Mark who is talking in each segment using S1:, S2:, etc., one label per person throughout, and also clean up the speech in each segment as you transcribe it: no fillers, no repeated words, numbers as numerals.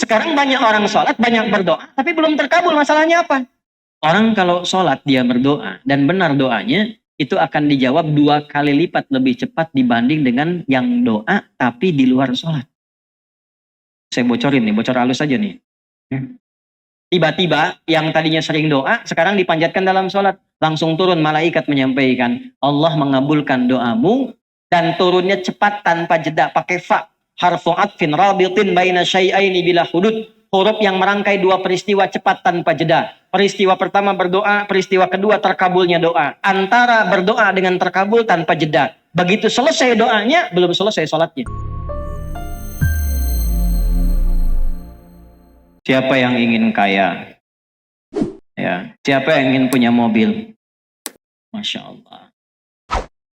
S1: Sekarang banyak orang sholat, banyak berdoa, tapi belum terkabul. Masalahnya apa? Orang kalau sholat dia berdoa dan benar doanya, itu akan dijawab 2 kali lipat lebih cepat dibanding dengan yang doa tapi di luar sholat. Saya bocorin nih, bocor halus aja nih. Tiba-tiba yang tadinya sering doa, sekarang dipanjatkan dalam sholat. Langsung turun malaikat menyampaikan, Allah mengabulkan doamu dan turunnya cepat tanpa jeda pakai fa. Harfu atfin rabitin baina syai'aini bila hudud. Huruf yang merangkai 2 peristiwa cepat tanpa jeda. Peristiwa pertama berdoa, peristiwa kedua terkabulnya doa. Antara berdoa dengan terkabul tanpa jeda. Begitu selesai doanya, belum selesai sholatnya. Siapa yang ingin kaya? Ya, siapa yang ingin punya mobil? Masya Allah.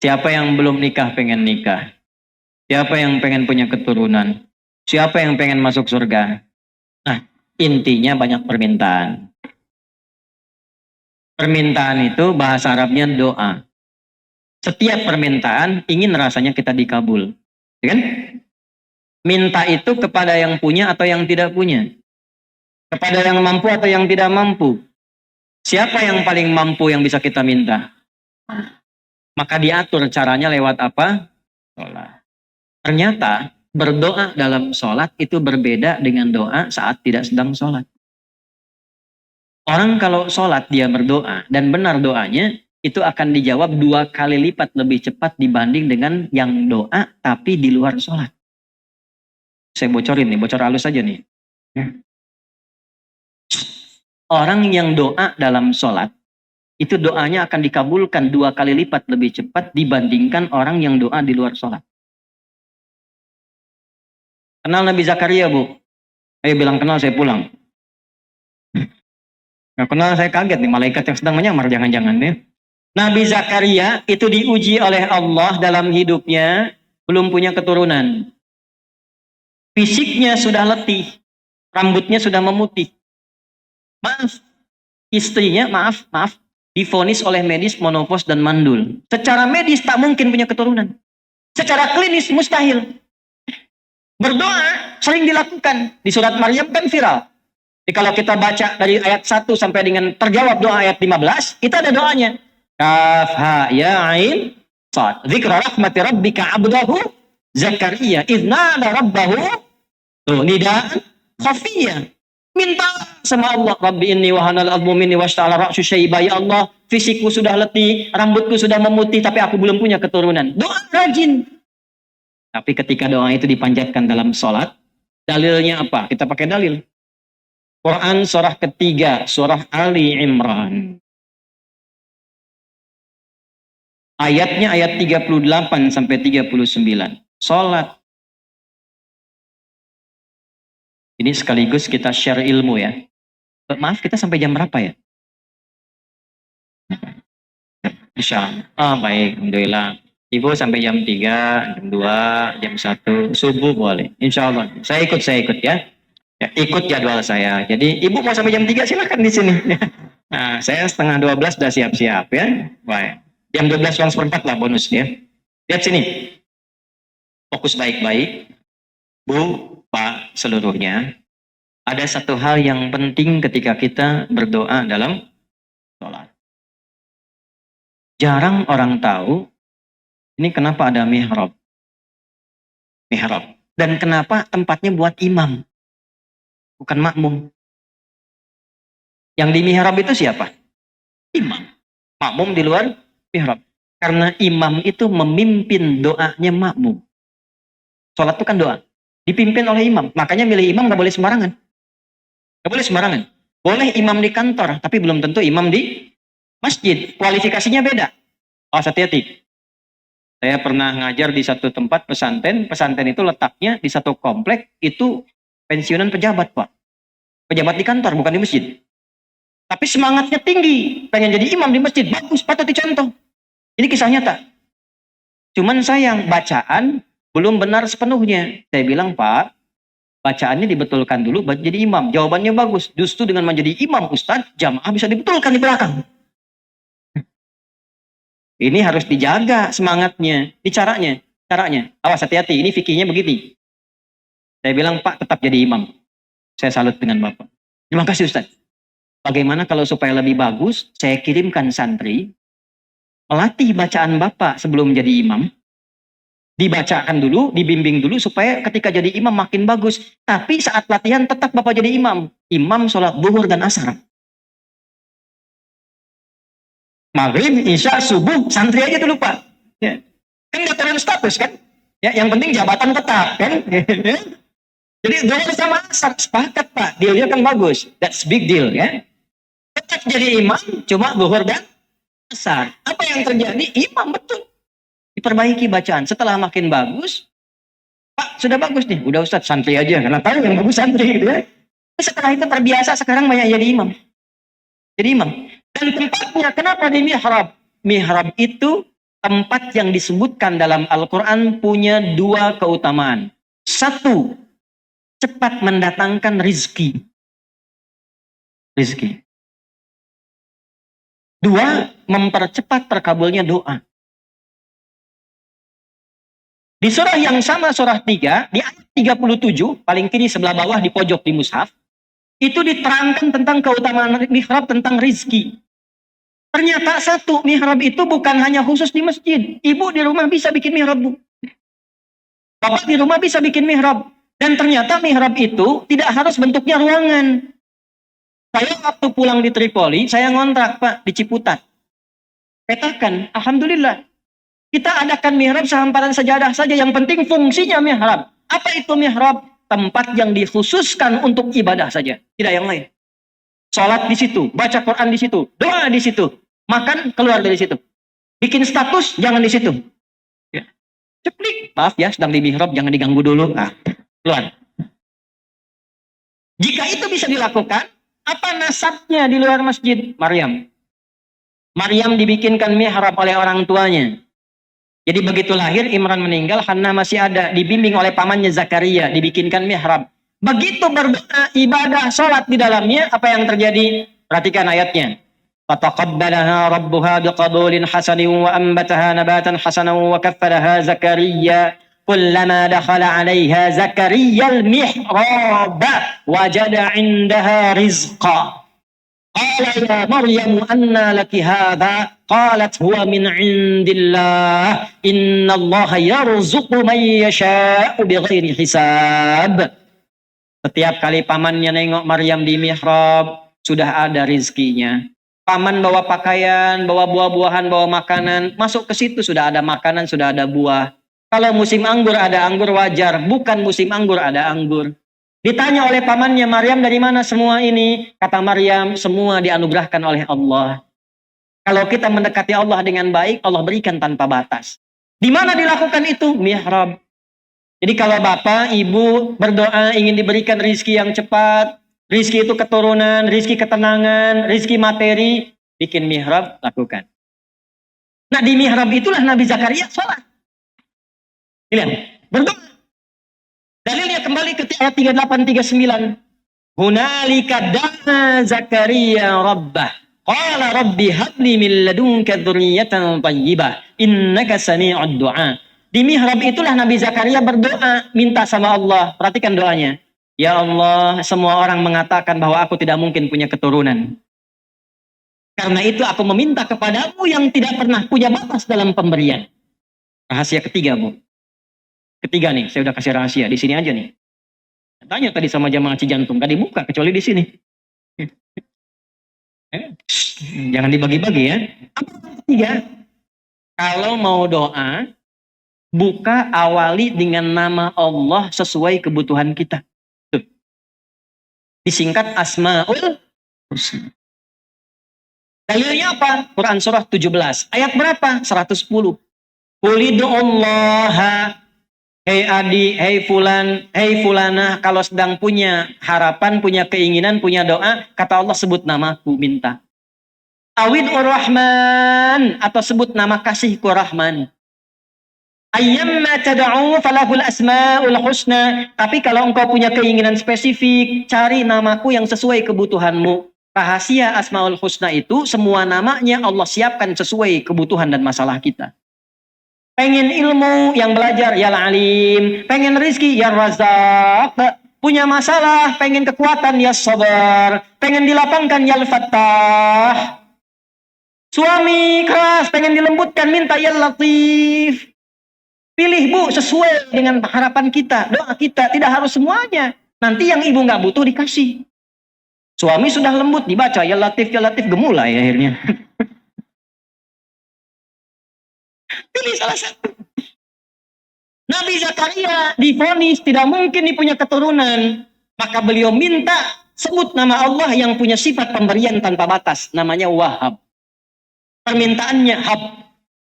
S1: Siapa yang belum nikah pengen nikah? Siapa yang pengen punya keturunan? Siapa yang pengen masuk surga? Nah, intinya banyak permintaan. Permintaan itu bahasa Arabnya doa. Setiap permintaan ingin rasanya kita dikabul. Ya kan? Minta itu kepada yang punya atau yang tidak punya. Kepada yang mampu atau yang tidak mampu. Siapa yang paling mampu yang bisa kita minta? Maka diatur caranya lewat apa? Sholat. Ternyata berdoa dalam sholat itu berbeda dengan doa saat tidak sedang sholat. Orang kalau sholat dia berdoa dan benar doanya, itu akan dijawab 2 kali lipat lebih cepat dibanding dengan yang doa tapi di luar sholat. Saya bocorin nih, bocor halus aja nih. Orang yang doa dalam sholat, itu doanya akan dikabulkan 2 kali lipat lebih cepat dibandingkan orang yang doa di luar sholat. Kenal Nabi Zakaria, Bu? Ayo bilang kenal, saya pulang. Nggak kenal, saya kaget nih, malaikat yang sedang menyamar, jangan-jangan ya. Nabi Zakaria itu diuji oleh Allah dalam hidupnya, belum punya keturunan. Fisiknya sudah letih, rambutnya sudah memutih. Maaf, istrinya, maaf, divonis oleh medis menopause dan mandul. Secara medis tak mungkin punya keturunan. Secara klinis mustahil. Berdoa sering dilakukan. Di surat Maryam kan viral. Jadi kalau kita baca dari ayat 1 sampai dengan terjawab doa ayat 15, itu ada doanya. Kaf ha ya ain sad. Dzikra rahmati rabbika 'abdahu Zakaria idz nada rabbahu nidaan khafiyya. Minta sama Allah, Rabbi inni wahanal 'azmu minni washta'ala ra'su syaiba. Ya Allah, fisikku sudah letih, rambutku sudah memutih, tapi aku belum punya keturunan. Doa rajin. Tapi ketika doa itu dipanjatkan dalam sholat, dalilnya apa? Kita pakai dalil. Quran surah ketiga, surah Ali Imran. Ayatnya ayat 38 sampai 39. Sholat. Ini sekaligus kita share ilmu ya. Maaf, kita sampai jam berapa ya? Insya Allah. Baik, Alhamdulillah. Ibu sampai jam 3, jam 2, jam 1, subuh boleh. Insya Allah. Saya ikut ya. Ya, ikut jadwal saya. Jadi ibu mau sampai jam 3 silakan di sini. Nah, saya setengah 12 sudah siap-siap ya. Baik. Jam 12 kurang seperempat lah bonus ya. Lihat sini. Fokus baik-baik. Bu, Pak, seluruhnya. Ada satu hal yang penting ketika kita berdoa dalam sholat. Jarang orang tahu ini kenapa ada mihrab. Dan kenapa tempatnya buat imam. Bukan makmum. Yang di mihrab itu siapa? Imam. Makmum di luar mihrab. Karena imam itu memimpin doanya makmum. Sholat itu kan doa. Dipimpin oleh imam. Makanya milih imam gak boleh sembarangan. Gak boleh sembarangan. Boleh imam di kantor, tapi belum tentu imam di masjid. Kualifikasinya beda. Awas hati-hati. Saya pernah ngajar di satu tempat pesantren. Pesantren itu letaknya di satu komplek. Itu pensiunan pejabat, Pak. Pejabat di kantor, bukan di masjid. Tapi semangatnya tinggi. Pengen jadi imam di masjid. Bagus, patut dicontoh. Ini kisah nyata. Cuman sayang, bacaan belum benar sepenuhnya. Saya bilang, Pak, bacaannya dibetulkan dulu, baru jadi imam. Jawabannya bagus. Justru dengan menjadi imam, Ustadz, jamaah bisa dibetulkan di belakang. Ini harus dijaga semangatnya. Ini caranya. Awas hati-hati, ini fikihnya begitu. Saya bilang, Pak, tetap jadi imam. Saya salut dengan Bapak. Terima kasih Ustaz. Bagaimana kalau supaya lebih bagus, saya kirimkan santri, melatih bacaan Bapak sebelum jadi imam, dibacakan dulu, dibimbing dulu, supaya ketika jadi imam makin bagus. Tapi saat latihan tetap Bapak jadi imam. Imam sholat zuhur dan asar. Maghrib, isya, subuh, santri aja dulu Pak. Ya. Kan gak turun status kan? Ya, yang penting jabatan tetap kan? Jadi zuhur sama asar, sepakat Pak. Dealnya kan bagus. That's big deal ya. Tetap jadi imam, cuma zuhur dan asar. Apa yang terjadi? Imam betul. Diperbaiki bacaan. Setelah makin bagus, Pak sudah bagus nih. Udah Ustaz, santri aja. Karena tahu yang bagus santri gitu ya. Setelah itu terbiasa, sekarang banyak jadi imam. Jadi imam. Dan tempatnya, kenapa di mihrab? Mihrab itu tempat yang disebutkan dalam Al-Quran punya dua keutamaan. Satu, cepat mendatangkan rizki. Rizki. Dua, mempercepat terkabulnya doa. Di surah yang sama, surah 3, di ayat 37, paling kiri sebelah bawah di pojok di mushaf, itu diterangkan tentang keutamaan mihrab, tentang rizki. Ternyata satu, mihrab itu bukan hanya khusus di masjid. Ibu di rumah bisa bikin mihrab, Bu. Bapak di rumah bisa bikin mihrab. Dan ternyata mihrab itu tidak harus bentuknya ruangan. Saya waktu pulang di Tripoli, saya ngontrak Pak di Ciputat. Petakan, alhamdulillah. Kita adakan mihrab sehamparan sajadah saja. Yang penting fungsinya mihrab. Apa itu mihrab? Tempat yang dikhususkan untuk ibadah saja. Tidak yang lain. Sholat di situ, baca Quran di situ, doa di situ, makan keluar dari situ. Bikin status jangan di situ. Ya. Ceplik, maaf ya, sedang di mihrab, jangan diganggu dulu. Ah, keluar. Jika itu bisa dilakukan, apa nasabnya di luar masjid? Maryam. Maryam dibikinkan mihrab oleh orang tuanya. Jadi begitu lahir, Imran meninggal, Hannah masih ada, dibimbing oleh pamannya Zakaria, dibikinkan mihrab. Begitu berdoa, ibadah, sholat di dalamnya, apa yang terjadi? Perhatikan ayatnya. Fataqabbalaha rabbuha biqabulin hasanin wa ambataha nabatan hasanan wa kaffalaha Zakaria. Kullama dakhala 'alaiha Zakaria al-mihrab wajada 'indaha rizqa. Qala ya Maryam anna laki hadha? Qalat huwa min 'indillah. Innallaha yarzuqu man yasha'u bighairi hisab. Setiap kali pamannya nengok Maryam di mihrab, sudah ada rizkinya. Paman bawa pakaian, bawa buah-buahan, bawa makanan, masuk ke situ sudah ada makanan, sudah ada buah. Kalau musim anggur ada anggur wajar, bukan musim anggur ada anggur. Ditanya oleh pamannya, Maryam dari mana semua ini? Kata Maryam, semua dianugerahkan oleh Allah. Kalau kita mendekati Allah dengan baik, Allah berikan tanpa batas. Di mana dilakukan itu? Mihrab. Jadi kalau bapak, ibu berdoa ingin diberikan rizki yang cepat, rizki itu keturunan, rizki ketenangan, rizki materi, bikin mihrab, lakukan. Nah di mihrab itulah Nabi Zakaria sholat. Lihat, berdoa. Dalilnya kembali ke ayat 38-39. Hunalika da'a Zakaria rabbah. Qala rabbi habli min ladunka dzurriyyatan thayyibah. Innaka sami'ud du'a. Di mihrab itulah Nabi Zakaria berdoa, minta sama Allah. Perhatikan doanya. Ya Allah, semua orang mengatakan bahwa aku tidak mungkin punya keturunan. Karena itu aku meminta kepadamu yang tidak pernah punya batas dalam pemberian. Rahasia ketiga, Bu. Ketiga nih, saya udah kasih rahasia. Di sini aja nih. Tanya tadi sama jamaah Cijantung, gak dibuka kecuali di sini. Jangan dibagi-bagi ya. Apa yang ketiga? Kalau mau doa, buka awali dengan nama Allah sesuai kebutuhan kita. Tuh. Disingkat Asmaul Husna. Dalilnya apa? Quran surah 17. Ayat berapa? 110. Qulidu'allaha. Hei Adi, hei Fulan, hei Fulanah, kalau sedang punya harapan, punya keinginan, punya doa, kata Allah sebut namaku, minta. Awid Rahman, atau sebut nama kasihku Rahman. Ayyamma tad'u falahul asma'ul husna. Tapi kalau engkau punya keinginan spesifik, cari namaku yang sesuai kebutuhanmu. Rahasia Asmaul Husna itu, semua namanya Allah siapkan sesuai kebutuhan dan masalah kita. Pengen ilmu yang belajar, ya Alim. Pengen rizki, ya Razak. punya masalah, pengen kekuatan, ya sabar. Pengen dilapangkan, ya Al-Fattah. Suami keras, pengen dilembutkan, minta ya Latif. Pilih Bu, sesuai dengan harapan kita, doa kita, tidak harus semuanya. Nanti yang ibu nggak butuh dikasih. Suami sudah lembut, dibaca ya Latif, gemulai akhirnya. Pilih salah satu. Nabi Zakaria divonis tidak mungkin punya keturunan. Maka beliau minta sebut nama Allah yang punya sifat pemberian tanpa batas. Namanya Wahhab. Permintaannya hab.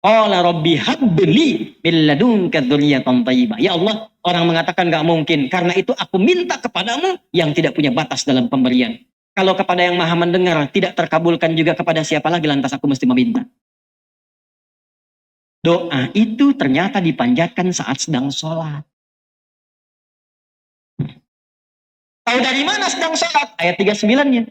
S1: Qala rabbi habli min ladunka dzurriyyatan thayyibah. Ya Allah, orang mengatakan gak mungkin. Karena itu aku minta kepadamu yang tidak punya batas dalam pemberian. Kalau kepada yang maha mendengar tidak terkabulkan juga kepada siapa lagi lantas aku mesti meminta. Doa itu ternyata dipanjatkan saat sedang sholat. Tahu dari mana sedang sholat? Ayat 39-nya.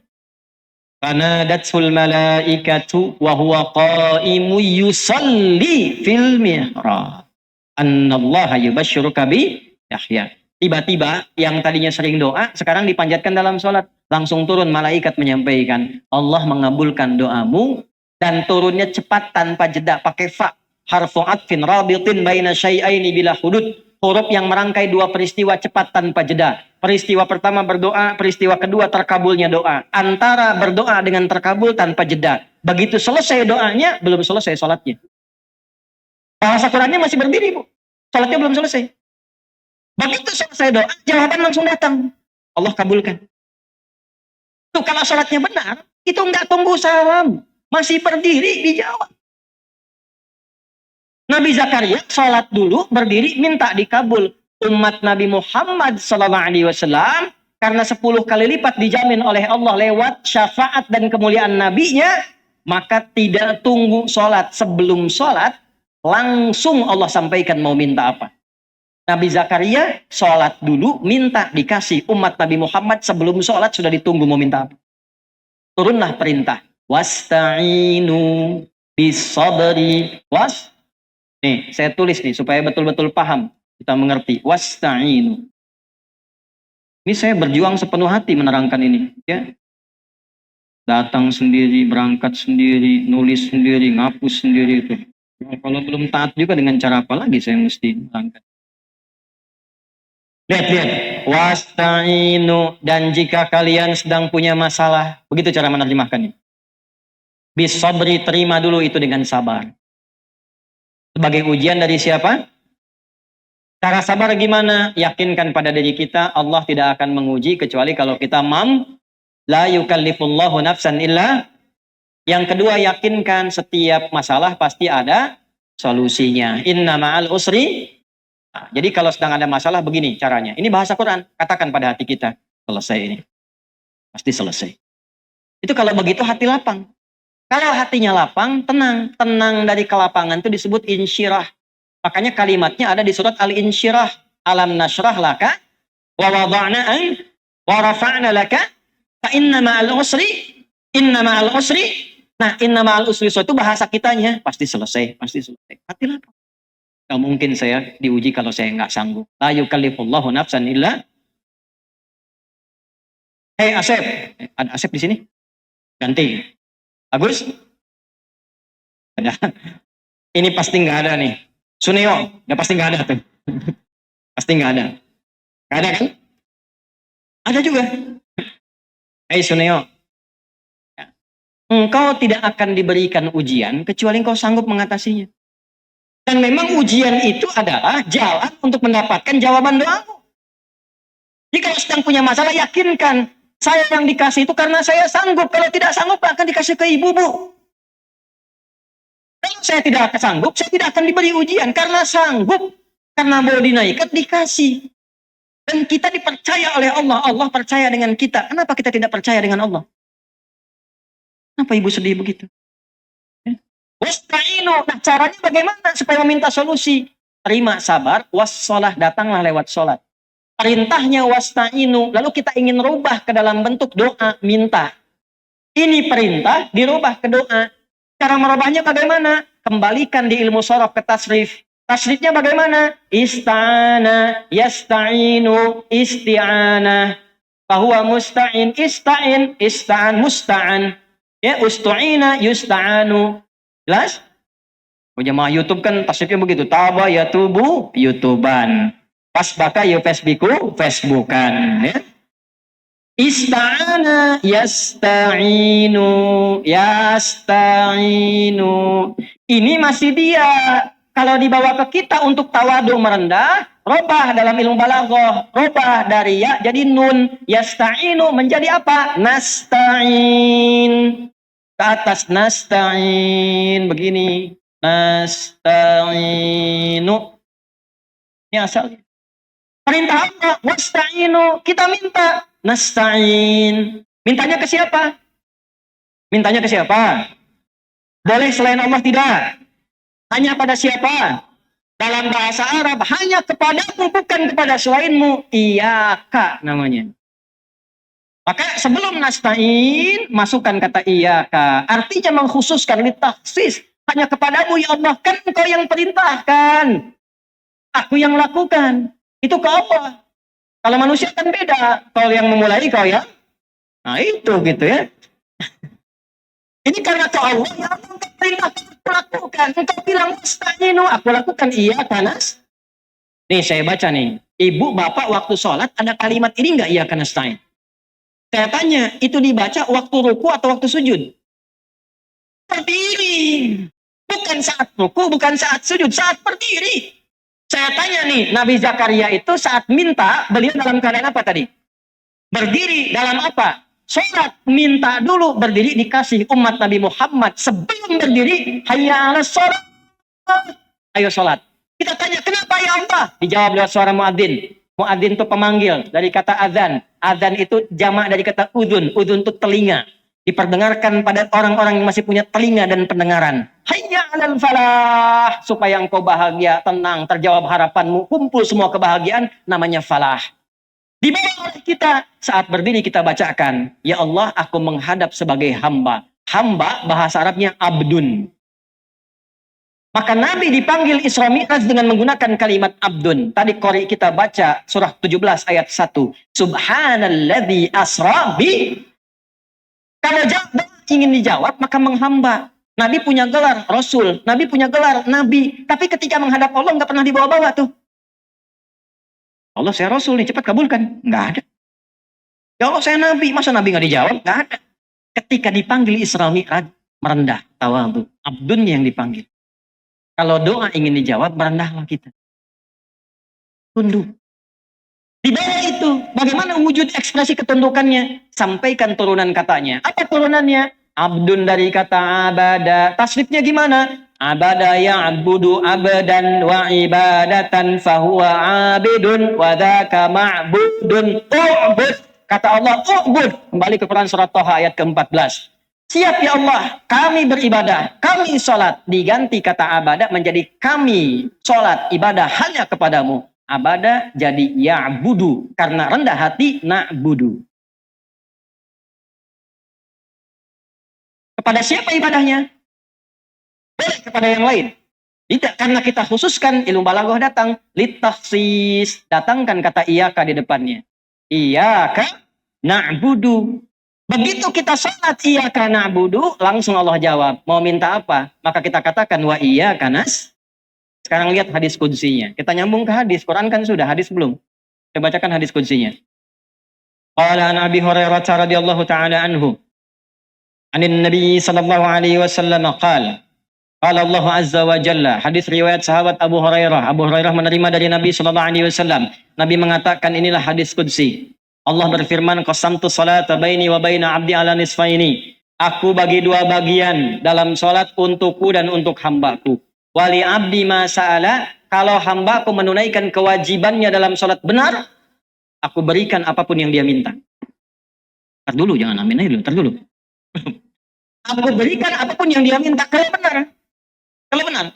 S1: Fanadatul malaikatu wa huwa qaimu yusalli fil mihrab. Annallaha yubashshiruka bi Yahya. Tiba-tiba yang tadinya sering doa sekarang dipanjatkan dalam sholat. Langsung turun malaikat menyampaikan, Allah mengabulkan doamu dan turunnya cepat tanpa jeda pakai fa. Harfu atfin rabitin baina syai'aini bila hudud. Huruf yang merangkai dua peristiwa cepat tanpa jeda. Peristiwa pertama berdoa, peristiwa kedua terkabulnya doa. Antara berdoa dengan terkabul tanpa jeda. Begitu selesai doanya, belum selesai sholatnya. Bahasa Qurannya masih berdiri, Bu. Sholatnya belum selesai. Begitu selesai doa, jawaban langsung datang. Allah kabulkan. Tuh, kalau sholatnya benar, itu enggak tunggu salam. Masih berdiri, dijawab. Nabi Zakaria sholat dulu, berdiri, minta dikabul. Umat Nabi Muhammad SAW, karena 10 kali lipat dijamin oleh Allah lewat syafaat dan kemuliaan nabinya, maka tidak tunggu sholat. Sebelum sholat, langsung Allah sampaikan mau minta apa. Nabi Zakaria sholat dulu, minta dikasih. Umat Nabi Muhammad sebelum sholat sudah ditunggu mau minta apa. Turunlah perintah. Wasta'inu bisabri Nih, saya tulis nih supaya betul-betul paham, kita mengerti. Wasta'inu. Ini saya berjuang sepenuh hati menerangkan ini, ya. Datang sendiri, berangkat sendiri, nulis sendiri, ngapus sendiri itu. Nah, kalau belum taat juga dengan cara apa lagi saya mesti berangkat. Lihat. Wasta'inu, dan jika kalian sedang punya masalah, begitu cara menerjemahkannya. Bisabri, terima dulu itu dengan sabar. Sebagai ujian dari siapa? Cara sabar gimana? Yakinkan pada diri kita, Allah tidak akan menguji kecuali kalau kita la yukallifullahu nafsan illa. Yang kedua, yakinkan setiap masalah pasti ada solusinya. Inna ma'al usri. Nah, jadi kalau sedang ada masalah begini caranya. Ini bahasa Quran. Katakan pada hati kita, selesai ini. Pasti selesai. Itu kalau begitu hati lapang. Kalau hatinya lapang, tenang. Tenang dari kelapangan itu disebut insyirah. Makanya kalimatnya ada di surat Al-Insyirah. Alam nasyrah laka, wa wada'na wa rafa'na laka, fa inna ma'al usri. Nah, inna ma'al usri itu bahasa kitanya. Pasti selesai. Hati lapang. Gak mungkin saya diuji kalau saya nggak sanggup. La yukallifullahu nafsan illa. Hei Asep. Ada Asep di sini? Ganti. Agus? Ada. Ini pasti nggak ada nih. Suneo, ya pasti nggak ada tuh. Pasti nggak ada. Nggak ada kan? Ada juga. Hei Suneo. Engkau tidak akan diberikan ujian kecuali engkau sanggup mengatasinya. Dan memang ujian itu adalah jalan untuk mendapatkan jawaban doamu. Jika sedang punya masalah, yakinkan. Saya yang dikasih itu karena saya sanggup. Kalau tidak sanggup, akan dikasih ke ibu, Bu. Kalau saya tidak sanggup, saya tidak akan diberi ujian. Karena sanggup. Karena mau dinaikkan, dikasih. Dan kita dipercaya oleh Allah. Allah percaya dengan kita. Kenapa kita tidak percaya dengan Allah? Kenapa ibu sedih begitu? Wasta'inu. Nah, caranya bagaimana supaya meminta solusi? Terima, sabar. Wassalah, datanglah lewat sholat. Perintahnya wasta'inu, lalu kita ingin rubah ke dalam bentuk doa, minta. Ini perintah dirubah ke doa. Cara merubahnya bagaimana? Kembalikan di ilmu sorof ke tasrif. Tasrifnya bagaimana? Ista'ana, yasta'inu, isti'anah. Fahuwa musta'in, ista'in, ista'an, musta'an. Ya, ustu'ina, yusta'anu. Jelas? Jemaah YouTube kan tasrifnya begitu. Taba yatubu, YouTuban. Fasbaka ya Facebooku, Facebookan. Ya. Ista'ana, yasta'inu, yasta'inu. Ini masih dia. Kalau dibawa ke kita untuk tawadu merendah, robah dalam ilmu balaghah, robah dari ya jadi nun, yasta'inu menjadi apa? Nasta'in. Ke atas nasta'in begini. Nasta'inu. Ini asalnya. Perintah Allah, wasta'inu, kita minta. Nasta'in. Mintanya ke siapa? Mintanya ke siapa? Boleh selain Allah tidak? Hanya pada siapa? Dalam bahasa Arab, hanya kepadamu, bukan kepada selainmu. Iyaka namanya. Maka sebelum nasta'in, masukkan kata iyaka. Artinya mengkhususkan, litaksis. Hanya kepadamu ya Allah, kan engkau yang perintahkan. Aku yang lakukan. Itu ke Allah. Kalau manusia kan beda. Kau yang memulai, kau yang. Nah itu gitu ya. Ini karena ke Allah, ya Allah engkau perintah aku lakukan. Engkau bilang, musta'inu, aku lakukan. Iya, kanas. Nih saya baca nih. Ibu, bapak waktu sholat ada kalimat ini enggak? Iya, kanas nasta'in. Saya tanya, itu dibaca waktu ruku atau waktu sujud? Berdiri. Bukan saat ruku, bukan saat sujud, saat berdiri. Saya tanya nih, Nabi Zakaria itu saat minta, beliau dalam keadaan apa tadi? Berdiri dalam apa? Sholat, minta dulu, berdiri dikasih. Umat Nabi Muhammad sebelum berdiri, hayya ala sholat. Ayo sholat. Kita tanya, kenapa ya Allah? Dijawab lewat suara muadzin. Muadzin itu pemanggil, dari kata azan. Azan itu jamak dari kata udhun. Udhun itu telinga. Diperdengarkan pada orang-orang yang masih punya telinga dan pendengaran. Hayya alal falah. Supaya engkau bahagia, tenang, terjawab harapanmu, kumpul semua kebahagiaan, namanya falah. Dibawa oleh kita, saat berdiri kita bacakan, ya Allah, aku menghadap sebagai hamba. Hamba bahasa Arabnya abdun. Maka Nabi dipanggil Isra Mi'raj dengan menggunakan kalimat abdun. Tadi qori kita baca surah 17 ayat 1. Subhanalladzi asra bi. Kalau ingin dijawab, maka menghamba. Nabi punya gelar Rasul. Nabi punya gelar Nabi. Tapi ketika menghadap Allah, nggak pernah dibawa-bawa tuh. Allah, saya Rasul nih, cepat kabulkan. Nggak ada. Ya Allah, saya Nabi. Masa Nabi nggak dijawab? Nggak ada. Ketika dipanggil Isra Mi'raj, merendah. Tawadhu. Abdun yang dipanggil. Kalau doa ingin dijawab, merendahlah kita. Tunduk. Di bawah itu, bagaimana wujud ekspresi ketundukannya? Sampaikan turunan katanya. Apa turunannya? Abdun dari kata abada. Tasrifnya gimana? Abada ya'budu abadan wa ibadatan fahuwa abidun wa dhaka ma'budun u'bud. Kata Allah, u'bud. Kembali ke Quran surat Thaha ayat ke-14. Siap ya Allah, kami beribadah, kami sholat. Diganti kata abada menjadi kami sholat, ibadah hanya kepadamu. Abada jadi ya'budu. Karena rendah hati, na'budu. Kepada siapa ibadahnya? Boleh kepada yang lain. Tidak, karena kita khususkan ilmu balaghah datang. Litakhsis. Datangkan kata iyaka di depannya. Iyaka na'budu. Begitu kita sholat iyaka na'budu, langsung Allah jawab. Mau minta apa? Maka kita katakan wa iyaka nas. Sekarang lihat hadis qudsinya. Kita nyambung ke hadis. Quran kan sudah, hadis belum. Saya bacakan hadis qudsinya. Qala an Abi Hurairah radhiyallahu ta'ala anhu. Anin Nabi sallallahu alaihi wasallam qala. Qala Allah azza wa jalla. Hadis riwayat sahabat Abu Hurairah. Abu Hurairah menerima dari Nabi sallallahu alaihi wasallam. Nabi mengatakan, inilah hadis qudsi. Allah berfirman, qasamtu salata baini wa baina 'abdi ala nisfaini. Aku bagi dua bagian dalam salat untukku dan untuk hambaku. Wali abdi masa'ala, kalau hambaku menunaikan kewajibannya dalam sholat benar, aku berikan apapun yang dia minta. Ntar dulu, jangan amin aja dulu, ntar dulu. Aku berikan apapun yang dia minta, kalau benar. Kalau benar.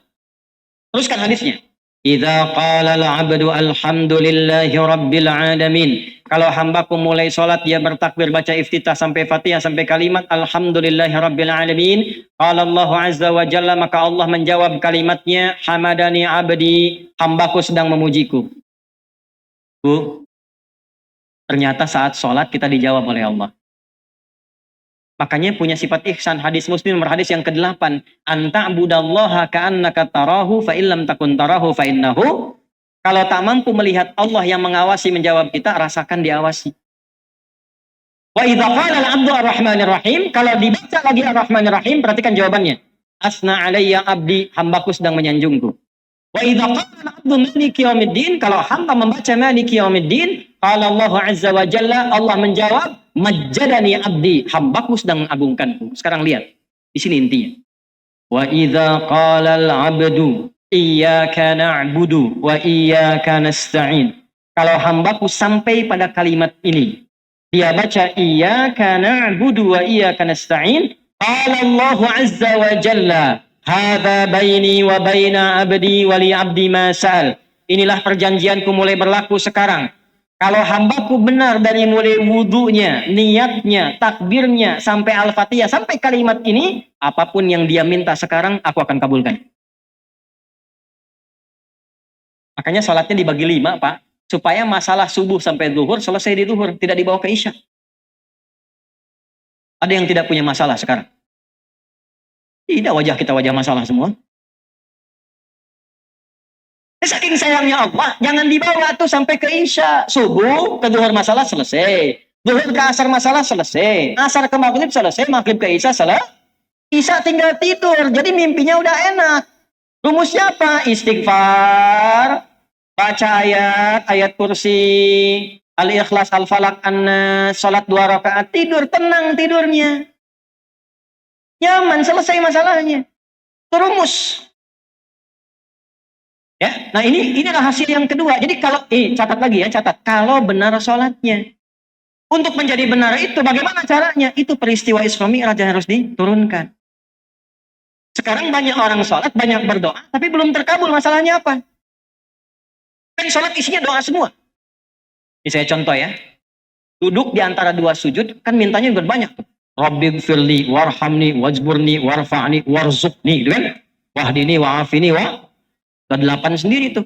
S1: Teruskan hadisnya. Idza qala al-'abdu alhamdulillahi rabbil alamin. Kalau hambaku mulai salat dia bertakbir baca iftitah sampai Fatihah sampai kalimat alhamdulillahi rabbil alamin. Qala Allah azza wa jalla, maka Allah menjawab kalimatnya hamadani abdi, hambaku sedang memujiku. Bu, ternyata saat salat kita dijawab oleh Allah. Makanya punya sifat ihsan. Hadis Muslim nomor hadis yang ke-8. Anta'budallaha ka'annaka tarahu fa illam takun tarahu fa innahu. Kalau tak mampu melihat Allah yang mengawasi menjawab kita, rasakan diawasi. Wa idza qala al-'abdu ar-rahmanir rahim, kalau dibaca lagi ar-rahmanir rahim, perhatikan jawabannya. Asna alayya abdi, hambaku sedang menyanjungku. Wa idza qala al-'abdu maliki yaumiddin, kalau hamba membaca maliki yaumiddin, qala Allah azza wa jalla, Allah menjawab majjadani abdi, hambaku sedang mengagungkanku. Sekarang lihat, di sini intinya. Wa idza qala al-'abdu iyyaka na'budu wa iyyaka nasta'in. Kalau hambaku sampai pada kalimat ini, dia baca iyyaka na'budu wa iyyaka nasta'in, qala Allah azza wa jalla, hadza baini wa baina abdi wa li abdi ma sa'al. Inilah perjanjianku mulai berlaku sekarang. Kalau hambaku benar dari mulai wudunya, niatnya, takbirnya, sampai Al-Fatihah, sampai kalimat ini, apapun yang dia minta sekarang, aku akan kabulkan. Makanya sholatnya dibagi 5, Pak. Supaya masalah subuh sampai zuhur, selesai di zuhur. Tidak dibawa ke isya. Ada yang tidak punya masalah sekarang? Tidak, wajah kita wajah masalah semua. Saking sayangnya Allah, jangan dibawa tuh sampai ke isya. Subuh ke zuhur masalah selesai. Zuhur ke asar masalah selesai. Asar ke maghrib selesai, maghrib ke isya selesai. Isya tinggal tidur, jadi mimpinya udah enak. Rumusnya apa? Istighfar, baca ayat kursi, Al-Ikhlas, Al-Falaq, An-Nas, salat 2 rakaat, tidur, tenang tidurnya. Nyaman, selesai masalahnya. Itu rumus. Ya, nah inilah hasil yang kedua. Jadi kalau catat lagi ya, catat. Kalau benar sholatnya, untuk menjadi benar itu bagaimana caranya? Itu peristiwa Isra Mi'raj yang harus diturunkan. Sekarang banyak orang sholat, banyak berdoa, tapi belum terkabul. Masalahnya apa? Kan sholat isinya doa semua. Ini saya contoh ya. Duduk di antara 2 sujud, kan mintanya juga banyak tuh. Rabbighfirli warhamni wajburni warfa'ni warzuqni, gitu kan? Wahdini wa'afini wa 8 sendiri tuh.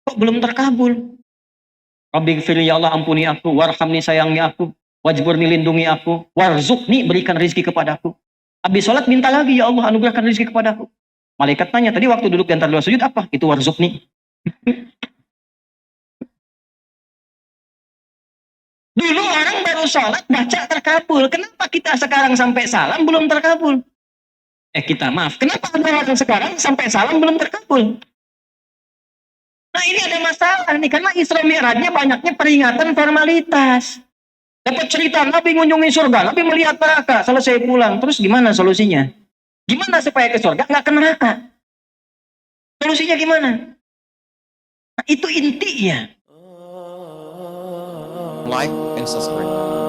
S1: Kok belum terkabul? Rabbighfirli, ya Allah ampuni aku, warhamni sayangi aku, wajburni lindungi aku, warzuqni berikan rezeki kepadaku. Habis sholat minta lagi, ya Allah anugerahkan rezeki kepadaku. Malaikat tanya, tadi waktu duduk di antara 2 sujud apa? Itu warzuqni. Dulu orang baru sholat baca terkabul. Kenapa kita sekarang sampai salam belum terkabul? Kenapa orang sekarang sampai salam belum terkabul? Nah ini ada masalah nih, karena Isra Mi'rajnya banyaknya peringatan formalitas. Dapat cerita Nabi mengunjungi surga, Nabi melihat neraka, selesai pulang. Terus gimana solusinya? Gimana supaya ke surga nggak ke neraka? Solusinya gimana? Nah, itu intinya.
S2: Like and subscribe.